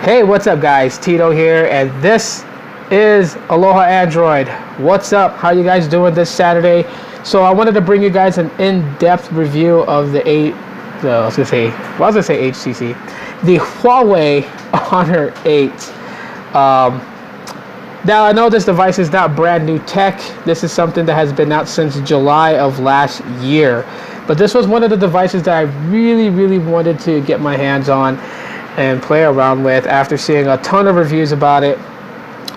Hey, what's up guys? Tito here, and this is Aloha Android. What's up? How you guys doing this Saturday? So I wanted to bring you guys an in-depth review of the HTC, the Huawei Honor 8. Now I know this device is not brand new tech. This is something that has been out since July of last year. But this was one of the devices that I really wanted to get my hands on and play around with after seeing a ton of reviews about it.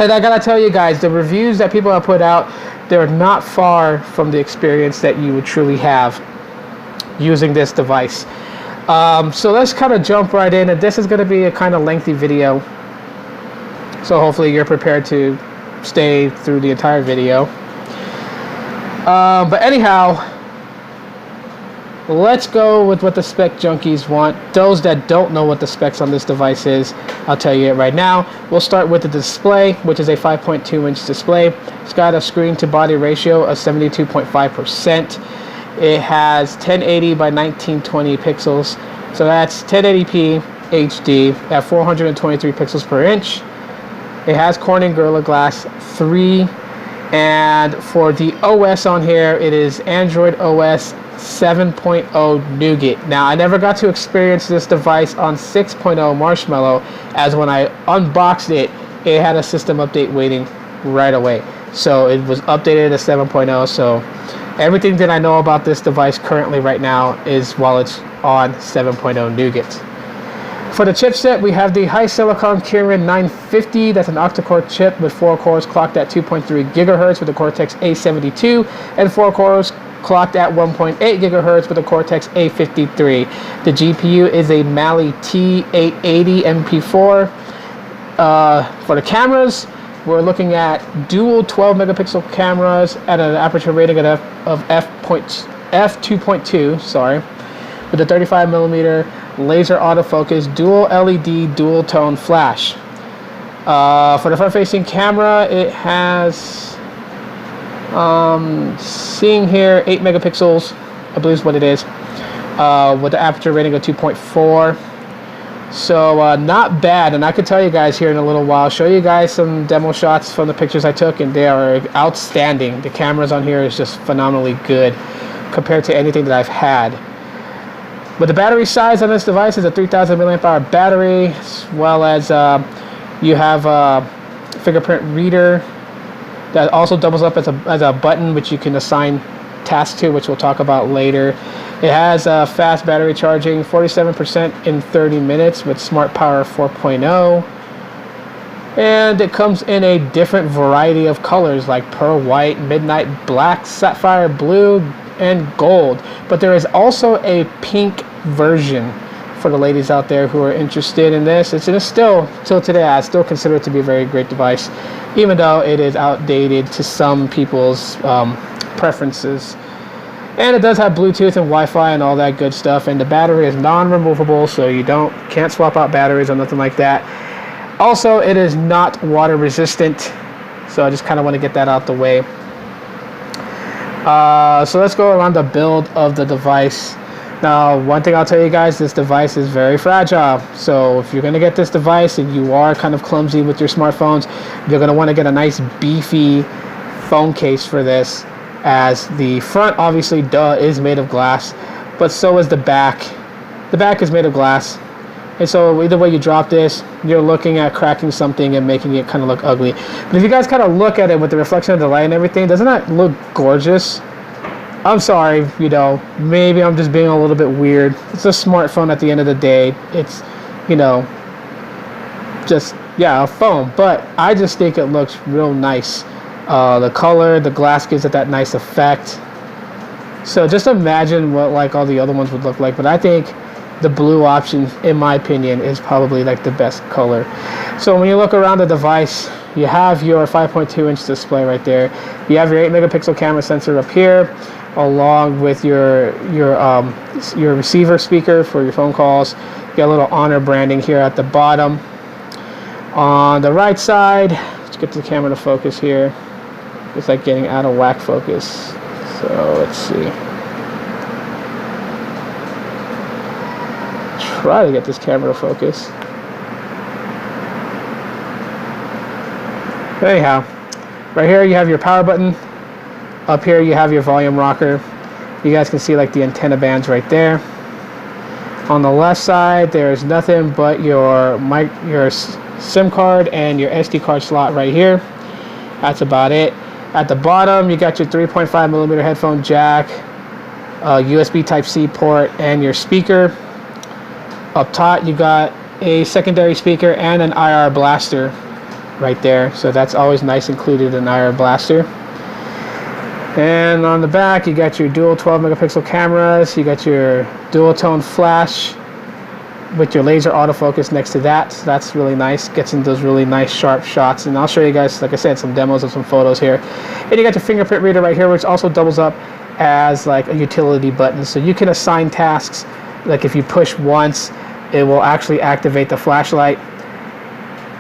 And I gotta tell you guys, the reviews that people have put out, they're not far from the experience that you would truly have using this device. So let's kind of jump right in, and this is going to be a kind of lengthy video, so hopefully you're prepared to stay through the entire video. But anyhow, let's go with what the spec junkies want. Those that don't know what the specs on this device is, I'll tell you it right now. We'll start with the display, which is a 5.2-inch display. It's got a screen to body ratio of 72.5%. It has 1080 by 1920 pixels, so that's 1080p HD at 423 pixels per inch. It has Corning Gorilla Glass 3, and for the OS on here, it is Android OS 7.0 Nougat. Now, I never got to experience this device on 6.0 Marshmallow, as when I unboxed it, it had a system update waiting right away. So it was updated to 7.0, so everything that I know about this device currently right now is while it's on 7.0 Nougat. For the chipset, we have the HiSilicon Kirin 950. That's an octa-core chip with 4 cores clocked at 2.3 gigahertz with a Cortex A72 and 4 cores clocked at 1.8 gigahertz with a Cortex A53. The GPU is a Mali T880 MP4. For the cameras, we're looking at dual 12 megapixel cameras at an aperture rating of f2.2, sorry, with a 35 millimeter laser autofocus, dual LED, dual tone flash. For the front-facing camera, it has, seeing here, 8 megapixels, I believe is what it is, with the aperture rating of 2.4. So not bad, and I could tell you guys here in a little while, show you guys some demo shots from the pictures I took, and they are outstanding. The cameras on here is just phenomenally good compared to anything that I've had. But the battery size on this device is a 3000 milliamp hour battery, as well as you have a fingerprint reader that also doubles up as a button which you can assign tasks to, which we'll talk about later. It has fast battery charging, 47% in 30 minutes with Smart Power 4.0. And it comes in a different variety of colors like pearl white, midnight black, sapphire blue, and gold. But there is also a pink version for the ladies out there who are interested in this. It's still, till today, I still consider it to be a very great device, even though it is outdated to some people's preferences. And it does have Bluetooth and Wi-Fi and all that good stuff, and the battery is non-removable, so you can't swap out batteries or nothing like that. Also, it is not water resistant, so I just kind of want to get that out the way. So let's go around the build of the device. Now, one thing I'll tell you guys, this device is very fragile. So if you're going to get this device and you are kind of clumsy with your smartphones, you're going to want to get a nice beefy phone case for this, as the front obviously is made of glass, but so is the back. The back is made of glass, and so either way you drop this, you're looking at cracking something and making it kind of look ugly. But if you guys kind of look at it with the reflection of the light and everything, doesn't that look gorgeous? I'm sorry, maybe I'm just being a little bit weird. It's a smartphone at the end of the day. It's, just, yeah, a phone. But I just think it looks real nice. The color, the glass gives it that nice effect. So just imagine what like all the other ones would look like. But I think the blue option, in my opinion, is probably like the best color. So when you look around the device, you have your 5.2-inch display right there. You have your 8 megapixel camera sensor up here, along with your receiver speaker for your phone calls. You got a little Honor branding here at the bottom. On the right side, let's get the camera to focus here. It's like getting out of whack focus. So let's see. Try to get this camera to focus. Anyhow, right here you have your power button. Up here you have your volume rocker. You guys can see like the antenna bands right there. On the left side, there's nothing but your SIM card and your SD card slot right here. That's about it. At the bottom, you got your 3.5mm headphone jack, USB Type-C port, and your speaker. Up top, you got a secondary speaker and an IR blaster right there. So that's always nice, included an IR blaster. And on the back, you got your dual 12-megapixel cameras. You got your dual tone flash with your laser autofocus next to that. So that's really nice. Gets in those really nice sharp shots. And I'll show you guys, like I said, some demos of some photos here. And you got your fingerprint reader right here, which also doubles up as like a utility button. So you can assign tasks. Like if you push once, it will actually activate the flashlight.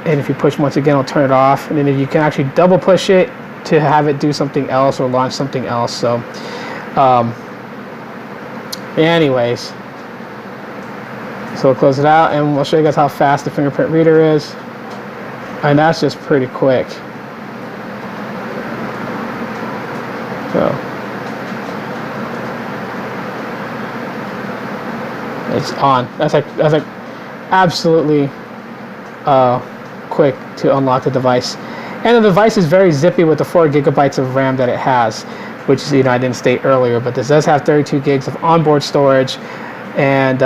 And if you push once again, it'll turn it off. And then if you can actually double push it to have it do something else or launch something else. So anyways, so we'll close it out and we'll show you guys how fast the fingerprint reader is. And that's just pretty quick. So it's on. That's like absolutely quick to unlock the device. And the device is very zippy with the 4 gigabytes of RAM that it has, which is, I didn't state earlier, but this does have 32 gigs of onboard storage and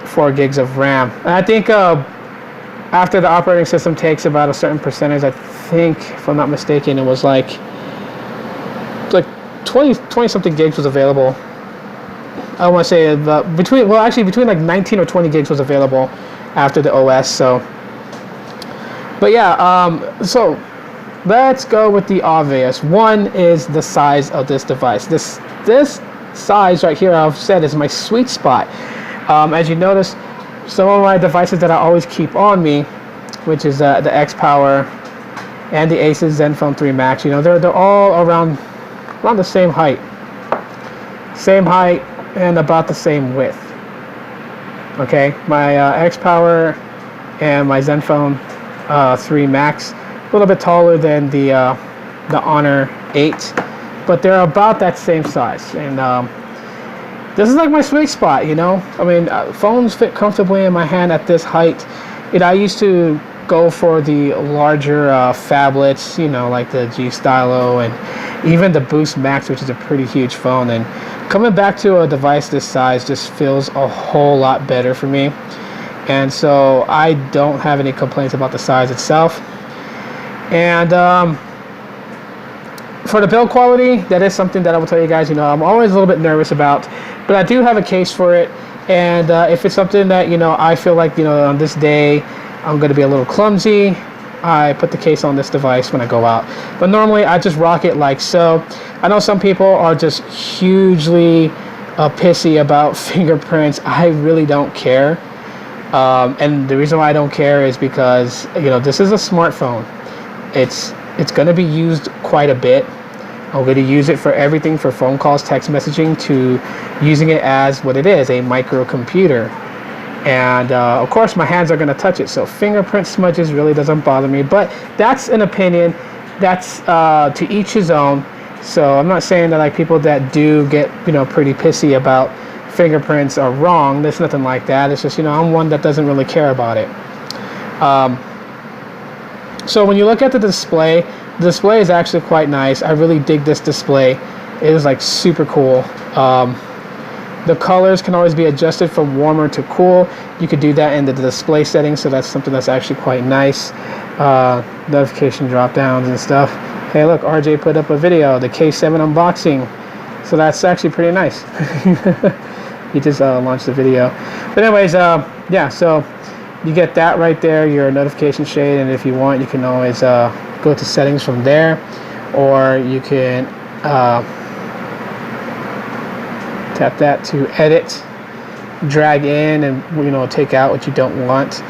4 gigs of RAM. And I think after the operating system takes about a certain percentage, I think, if I'm not mistaken, it was like 20 something gigs was available. I want to say between like 19 or 20 gigs was available after the OS. So, but yeah, so let's go with the obvious. One is the size of this device. This size right here, I've said, is my sweet spot. As you notice, some of my devices that I always keep on me, which is the X-Power and the Asus Zenfone 3 Max, you know, they're all around the same height and about the same width. Okay, my X-Power and my Zenfone 3 Max, a little bit taller than the Honor 8, but they're about that same size. And this is like my sweet spot, you know. I mean, phones fit comfortably in my hand at this height. You know, I used to go for the larger phablets, you know, like the G Stylo and even the Boost Max, which is a pretty huge phone. And coming back to a device this size just feels a whole lot better for me. And so I don't have any complaints about the size itself. And for the build quality, that is something that I will tell you guys, you know, I'm always a little bit nervous about, but I do have a case for it. And if it's something that, you know, I feel like, you know, on this day I'm going to be a little clumsy, I put the case on this device when I go out. But normally I just rock it like so. I know some people are just hugely pissy about fingerprints. I really don't care. And the reason why I don't care is because, you know, this is a smartphone. It's going to be used quite a bit. I'm going to use it for everything, for phone calls, text messaging, to using it as what it is, a microcomputer. And of course my hands are going to touch it, so fingerprint smudges really doesn't bother me. But that's an opinion. That's to each his own. So I'm not saying that like people that do get, you know, pretty pissy about fingerprints are wrong. There's nothing like that. It's just, you know, I'm one that doesn't really care about it. So when you look at the display is actually quite nice. I really dig this display. It is like super cool. The colors can always be adjusted from warmer to cool. You could do that in the display settings, so that's something that's actually quite nice. Notification drop downs and stuff. Hey look, RJ put up a video, the K7 unboxing. So that's actually pretty nice. He just launched the video. But anyways, yeah, so you get that right there, your notification shade, and if you want, you can always go to settings from there, or you can tap that to edit, drag in, and, you know, take out what you don't want.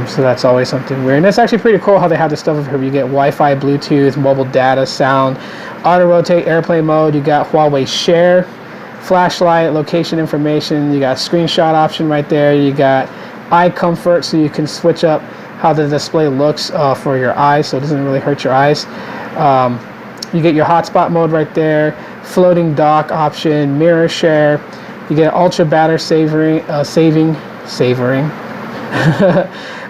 So that's always something weird. And it's actually pretty cool how they have this stuff over here. You get Wi-Fi, Bluetooth, mobile data, sound, auto rotate, airplane mode. You got Huawei Share, flashlight, location information. You got screenshot option right there. You got eye comfort, so you can switch up how the display looks for your eyes, so it doesn't really hurt your eyes. You get your hotspot mode right there, floating dock option, mirror share. You get ultra battery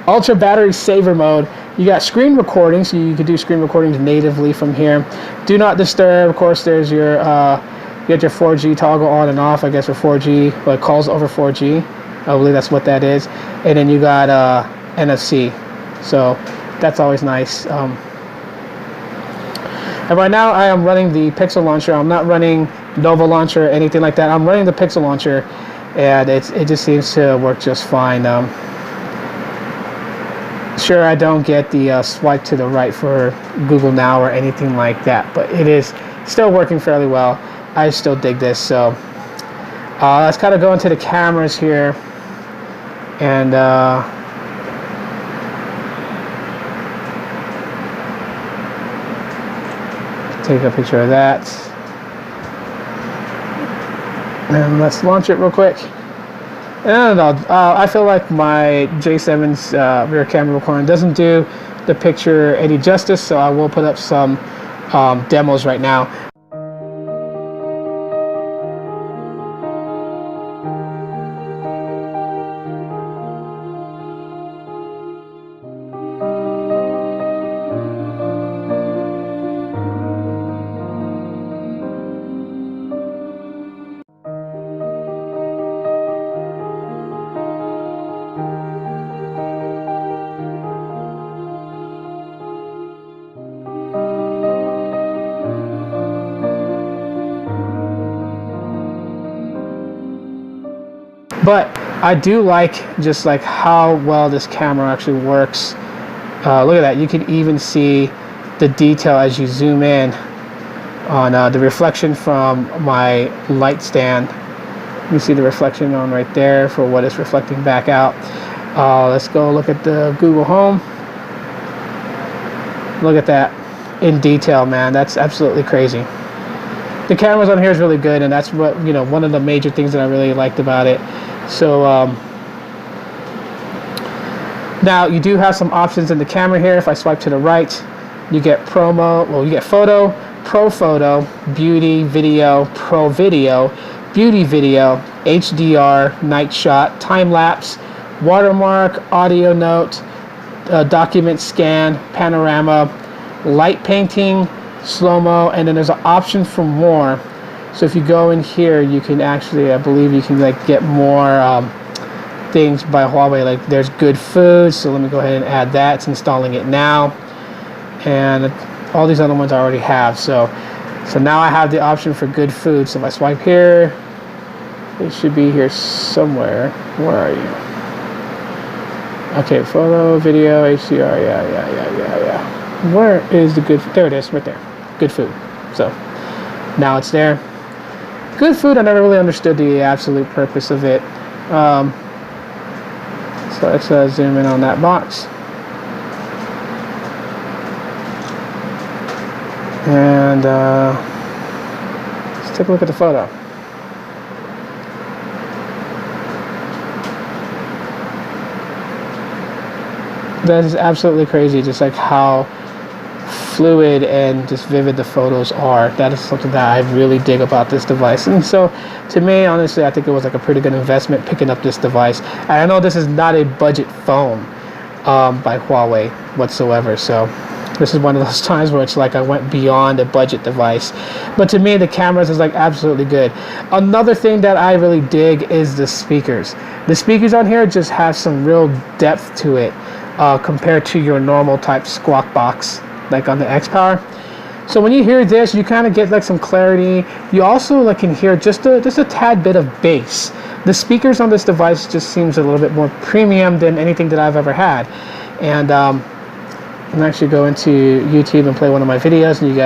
ultra battery saver mode. You got screen recording, so you can do screen recordings natively from here. Do not disturb. Of course, there's your you get your 4G toggle on and off, I guess, for 4G, but calls over 4G. I believe that's what that is. And then you got NFC, so that's always nice. And right now I am running the Pixel launcher. I'm not running Nova launcher or anything like that. I'm running the Pixel launcher, and it just seems to work just fine. Sure, I don't get the swipe to the right for Google Now or anything like that, but it is still working fairly well. I still dig this. So let's kind of go into the cameras here, and take a picture of that, and let's launch it real quick. And I feel like my J7's rear camera recording doesn't do the picture any justice, so I will put up some demos right now. But I do like just like how well this camera actually works. Look at that. You can even see the detail as you zoom in on the reflection from my light stand. You see the reflection on right there for what it's reflecting back out. Let's go look at the Google Home. Look at that in detail, man. That's absolutely crazy. The cameras on here is really good, and that's what, you know, one of the major things that I really liked about it. So now you do have some options in the camera here. If I swipe to the right, you get you get photo, pro photo, beauty, video, pro video, beauty video, HDR, night shot, time lapse, watermark, audio note, document scan, panorama, light painting, slow-mo, and then there's an option for more. So if you go in here, you can actually, I believe you can like get more things by Huawei. Like there's good food, so let me go ahead and add that. It's installing it now, and all these other ones I already have. So now I have the option for good food. So if I swipe here, it should be here somewhere. Where are you? Okay, photo, video, HDR. Yeah. Where is the good? There it is, right there. Good food. So now it's there. Good food, I never really understood the absolute purpose of it. So let's zoom in on that box. And let's take a look at the photo. That is absolutely crazy, just like how fluid and just vivid the photos are. That is something that I really dig about this device. And so to me, honestly, I think it was like a pretty good investment picking up this device. And I know this is not a budget phone by Huawei whatsoever, so this is one of those times where it's like I went beyond a budget device. But to me, the cameras is like absolutely good. Another thing that I really dig is the speakers. The speakers on here just have some real depth to it compared to your normal type squawk box like on the X Power. So when you hear this, you kind of get like some clarity. You also like can hear just a tad bit of bass. The speakers on this device just seems a little bit more premium than anything that I've ever had. And I'm actually go into YouTube and play one of my videos, and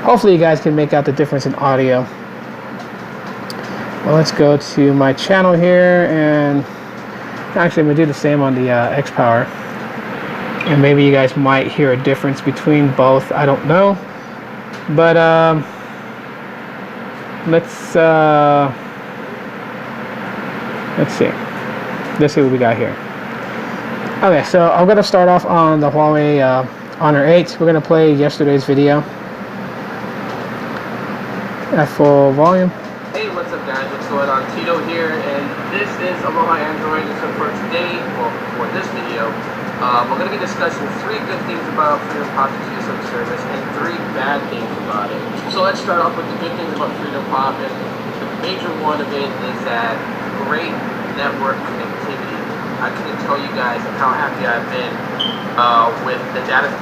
hopefully you guys can make out the difference in audio. Well, let's go to my channel here, and actually I'm gonna do the same on the X Power. And maybe you guys might hear a difference between both. I don't know. But let's see. Let's see what we got here. Okay, so I'm gonna start off on the Huawei Honor 8. We're gonna play yesterday's video at full volume. Hey, what's up guys? What's going on? Tito here, and this is Aloha Android. And so for today, well, for this video, we're going to be discussing 3 good things about Freedom Pop GSM service and 3 bad things about it. So let's start off with the good things about Freedom Pop, and the major one of it is that great network connectivity. I couldn't tell you guys how happy I've been with the data.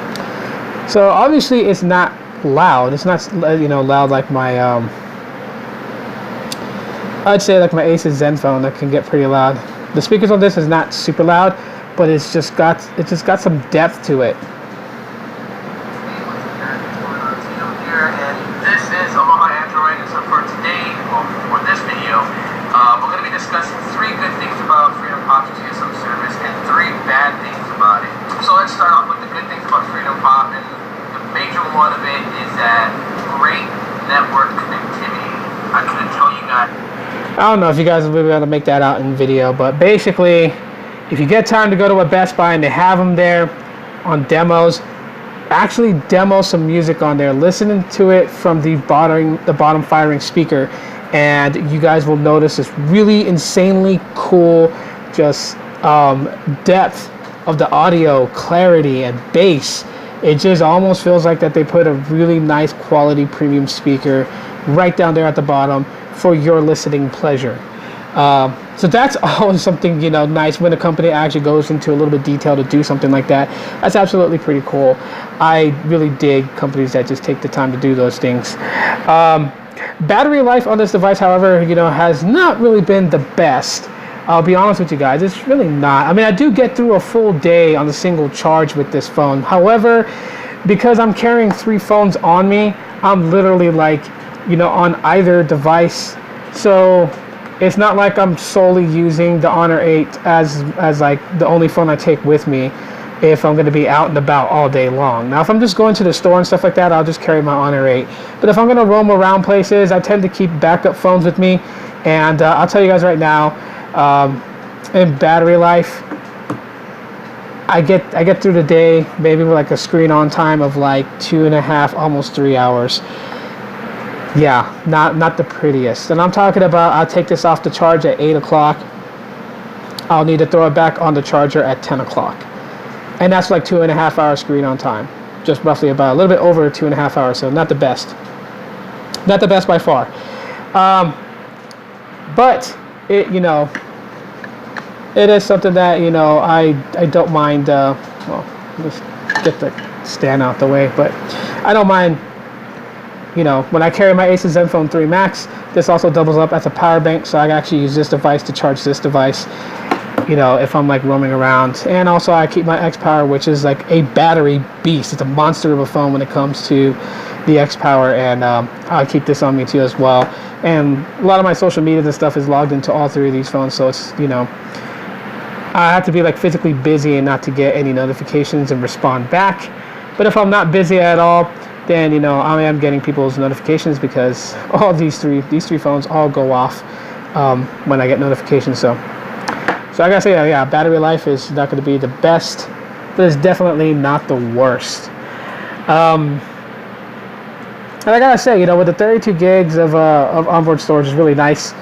So obviously it's not loud. It's not loud like my I'd say like my Asus Zenfone that can get pretty loud. The speakers on this is not super loud, but it's just got some depth to it. Hey, what's up guys? What's going on? Tito here, and this is Aloha Android. And so for today, well, for this video, we're going to be discussing 3 good things about Freedom Pop GSM service and 3 bad things about it. So let's start off with the good things about Freedom Pop, and the major one of it is that great network connectivity. I couldn't tell you guys. I don't know if you guys will be able to make that out in video, but basically, if you get time to go to a Best Buy and they have them there on demos, actually demo some music on there, listening to it from the bottom firing speaker, and you guys will notice this really insanely cool just depth of the audio, clarity and bass. It just almost feels like that they put a really nice quality premium speaker right down there at the bottom for your listening pleasure. So that's always something, nice when a company actually goes into a little bit of detail to do something like that. That's absolutely pretty cool. I really dig companies that just take the time to do those things. Battery life on this device, however, has not really been the best. I'll be honest with you guys, it's really not. I mean, I do get through a full day on a single charge with this phone. However, because I'm carrying 3 phones on me, I'm literally like, on either device. So it's not like I'm solely using the Honor 8 as like the only phone I take with me if I'm going to be out and about all day long. Now, if I'm just going to the store and stuff like that, I'll just carry my Honor 8. But if I'm going to roam around places, I tend to keep backup phones with me. And I'll tell you guys right now, in battery life, I get through the day maybe with like a screen on time of like 2.5, almost 3 hours. Yeah, not the prettiest. And I'm talking about, I'll take this off the charge at 8 o'clock. I'll need to throw it back on the charger at 10 o'clock. And that's like 2.5 hours screen on time. Just roughly about a little bit over 2.5 hours. So not the best. Not the best by far. But it, it is something that, I don't mind, well, just get the stand out the way, but I don't mind. When I carry my Asus Zenfone 3 Max, this also doubles up as a power bank, so I can actually use this device to charge this device, if I'm like roaming around. And also I keep my X-Power, which is like a battery beast. It's a monster of a phone when it comes to the X-Power, and I keep this on me too as well. And a lot of my social media and stuff is logged into all 3 of these phones, so it's, I have to be like physically busy and not to get any notifications and respond back. But if I'm not busy at all, then I am getting people's notifications, because all these three phones all go off when I get notifications. So I gotta say, yeah, battery life is not going to be the best, but it's definitely not the worst. And I gotta say, with the 32 gigs of onboard storage is really nice.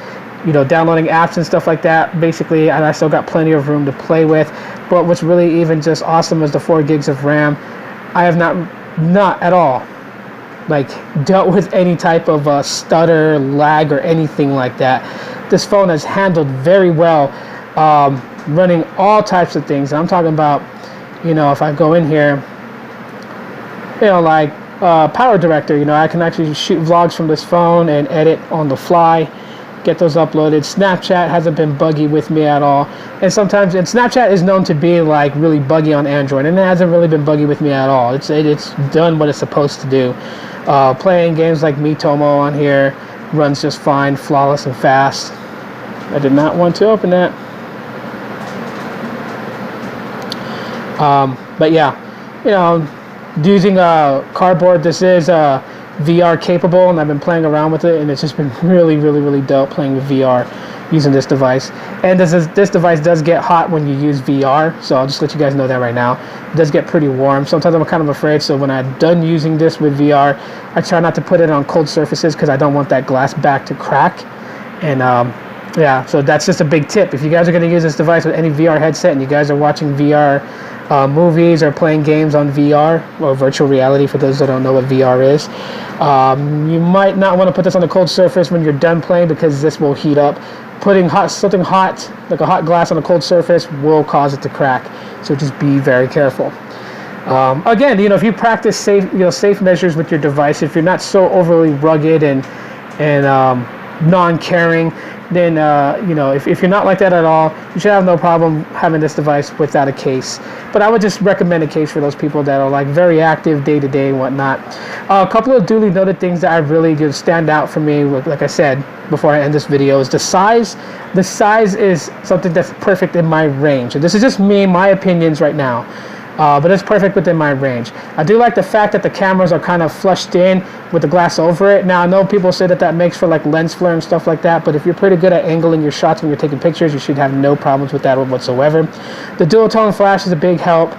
Downloading apps and stuff like that, basically, and I still got plenty of room to play with. But what's really even just awesome is the 4 gigs of RAM. I have not at all like dealt with any type of stutter, lag, or anything like that. This phone has handled very well, running all types of things. And I'm talking about, if I go in here, like Power Director, I can actually shoot vlogs from this phone and edit on the fly, get those uploaded. Snapchat hasn't been buggy with me at all. And Snapchat is known to be like really buggy on Android, and it hasn't really been buggy with me at all. It's done what it's supposed to do. Playing games like Miitomo on here runs just fine, flawless and fast. I did not want to open that. But yeah, using cardboard. This is VR capable, and I've been playing around with it, and it's just been really dope playing with VR using this device. And this device does get hot when you use VR, so I'll just let you guys know that right now. It does get pretty warm. Sometimes I'm kind of afraid, so when I'm done using this with VR, I try not to put it on cold surfaces because I don't want that glass back to crack. And yeah, so that's just a big tip. If you guys are going to use this device with any VR headset and you guys are watching VR movies or playing games on VR, or virtual reality for those that don't know what VR is, you might not want to put this on a cold surface when you're done playing because this will heat up. Putting something hot, like a hot glass on a cold surface, will cause it to crack. So just be very careful. Again, if you practice safe measures with your device, if you're not so overly rugged and non-caring, then if you're not like that at all, you should have no problem having this device without a case. But I would just recommend a case for those people that are like very active day to day and whatnot. A couple of duly noted things that I really stand out for me, like I said before I end this video, is the size. The size is something that's perfect in my range, and this is just me, my opinions right now. But it's perfect within my range. I do like the fact that the cameras are kind of flushed in with the glass over it. Now, I know people say that makes for like lens flare and stuff like that, but if you're pretty good at angling your shots when you're taking pictures, you should have no problems with that whatsoever. The dual tone flash is a big help.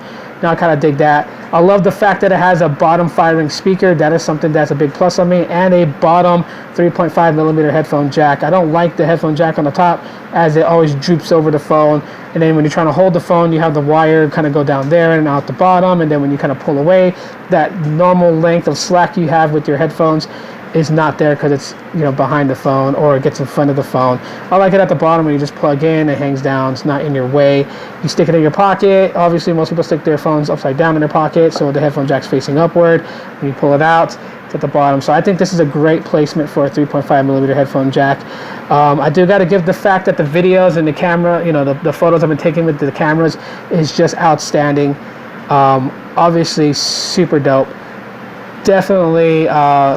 Now I kind of dig that. I love the fact that it has a bottom firing speaker. That is something that's a big plus on me, and a bottom 3.5 millimeter headphone jack. I don't like the headphone jack on the top as it always droops over the phone, and then when you're trying to hold the phone, you have the wire kind of go down there and out the bottom, and then when you kind of pull away, that normal length of slack you have with your headphones is not there because it's behind the phone, or it gets in front of the phone. I like it at the bottom when you just plug in, it hangs down, it's not in your way. You stick it in your pocket. Obviously most people stick their phones upside down in their pocket, so the headphone jack's facing upward. When you pull it out, it's at the bottom. So I think this is a great placement for a 3.5 millimeter headphone jack. I do got to give the fact that the videos and the camera, the photos I've been taking with the cameras is just outstanding. Obviously super dope. Definitely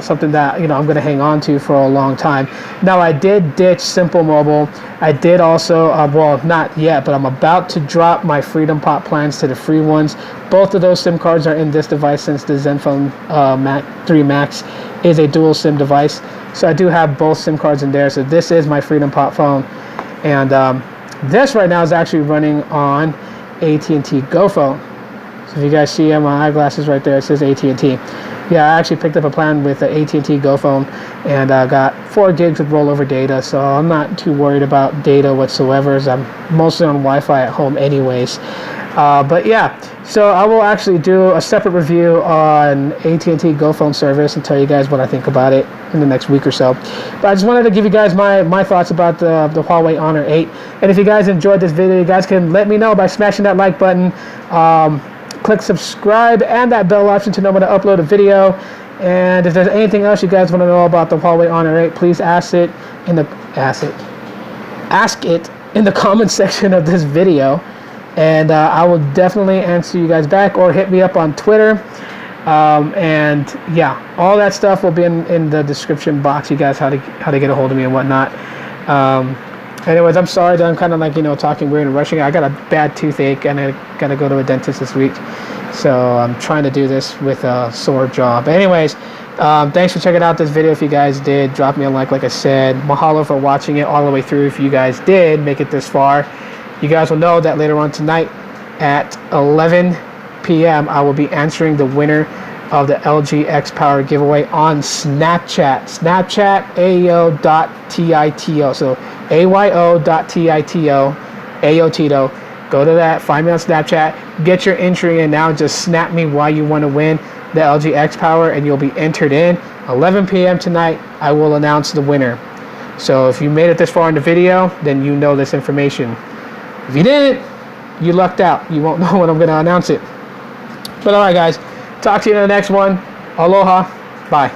something that I'm going to hang on to for a long time. Now, I did ditch Simple Mobile. I did also, well, not yet, but I'm about to drop my Freedom Pop plans to the free ones. Both of those SIM cards are in this device, since the Zenfone 3 Max is a dual SIM device. So I do have both SIM cards in there. So this is my Freedom Pop phone, and this right now is actually running on AT&T Go phone. So if you guys see my eyeglasses right there, it says AT&T. Yeah, I actually picked up a plan with the AT&T Go phone, and got 4 gigs of rollover data, so I'm not too worried about data whatsoever, as I'm mostly on Wi-Fi at home anyways. But yeah, so I will actually do a separate review on AT&T Go phone service and tell you guys what I think about it in the next week or so. But I just wanted to give you guys my thoughts about the Huawei Honor 8. And if you guys enjoyed this video, you guys can let me know by smashing that like button. Click subscribe and that bell option to know when to upload a video. And if there's anything else you guys want to know about the Huawei Honor 8, please ask it in the comment section of this video, and I will definitely answer you guys back, or hit me up on Twitter. And yeah, all that stuff will be in the description box. You guys how to get a hold of me and whatnot. Anyways, I'm sorry that I'm kind of like, talking weird and rushing. I got a bad toothache and I got to go to a dentist this week. So I'm trying to do this with a sore jaw. But anyways, thanks for checking out this video. If you guys did, drop me a like I said. Mahalo for watching it all the way through. If you guys did make it this far, you guys will know that later on tonight at 11 p.m. I will be answering the winner of the LG X Power giveaway on Snapchat. Snapchat ayo.tito. So ayo.tito. Ayotito. Go to that. Find me on Snapchat. Get your entry in now. Just snap me why you want to win the LG X Power, and you'll be entered in. 11 p.m. tonight, I will announce the winner. So if you made it this far in the video, then you know this information. If you didn't, you lucked out. You won't know when I'm going to announce it. But alright guys, talk to you in the next one. Aloha. Bye.